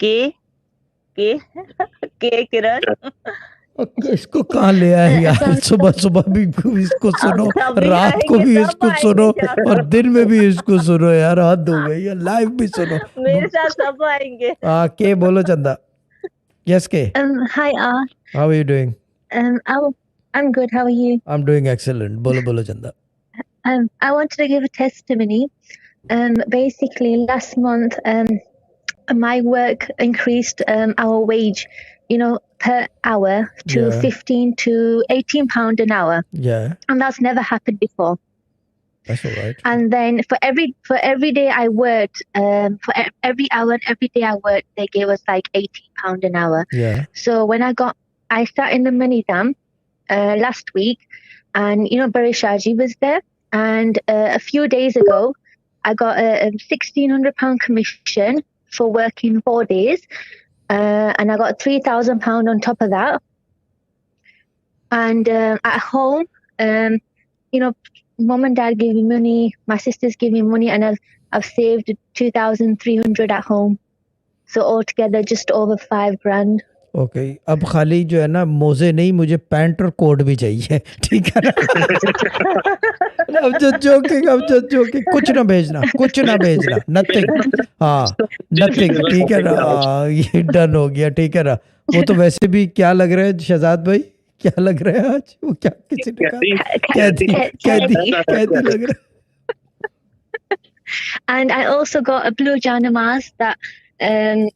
के के के किरण इसको कहाँ ले आए यार, सुबह सुबह भी इसको सुनो, रात को भी इसको सुनो और दिन में भी इसको सुनो यार, हद हो गई है, लाइव भी सुनो। मेरे साथ सब आएंगे। के बोलो चंदा। Yes, K. Hi, How are you doing? I'm good. How are you? I'm doing excellent. Bolo Chanda. I wanted to give a testimony. Basically, last month, my work increased our wage, per hour to 15 to 18 pound an hour. Yeah. And that's never happened before. That's all right. And then for every day I worked, for every hour and every day I worked, they gave us like 18 pound an hour. Yeah. So when I sat in the Minidam last week, and Bari Shaji was there, and a few days ago I got a £1,600 commission for working 4 days, and I got £3,000 on top of that. And at home, Mom and Dad gave me money, my sisters gave me money, and I've saved 2,300 at home. So altogether just over 5 grand. Okay. अब खाली जो है ना मोजे नहीं, मुझे pant और coat भी चाहिए, ठीक है ना? I'm just joking. कुछ ना भेजना, nothing. हाँ, nothing, ठीक है ना? ये डन हो गया, ठीक है ना? वो तो वैसे भी क्या लग रहा है शहजाद भाई, क्या लग रहा है आज? वो क्या किसी ने कहा? कैदी लग रहा है। And I also got a blue janamaz that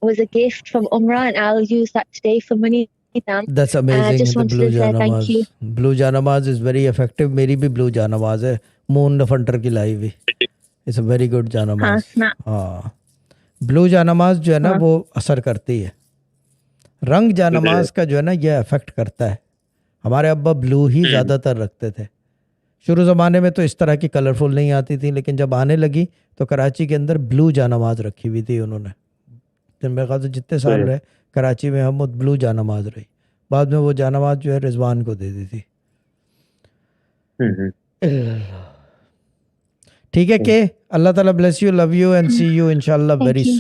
was a gift from Umrah, and I'll use that today for money. That's amazing. Just wanted to say thank you. Blue janamaz is very effective. मेरी भी blue janamaz है, moon फंटर की लाई हुई. It's a very good janamaz. हाँ, blue janamaz जो है ना वो असर करती है. रंग जानमाज का जो है ना ये इफेक्ट करता है. हमारे अब्बा ब्लू ही ज़्यादातर रखते थे. शुरू ज़माने में तो इस तरह की कलरफुल नहीं आती थी, लेकिन जब आने लगी तो कराची के अंदर ब्लू जानमाज रखी हुई थी उन्होंने. मेरे ख्याल से जितने साल रहे कराची में हम ब्लू जानमाज रही. बाद में वो जानमाज जो है रिजवान को दे दी थी. ठीक है के, अल्लाह ताला bless you, love you and see you इंशाल्लाह वेरी सून.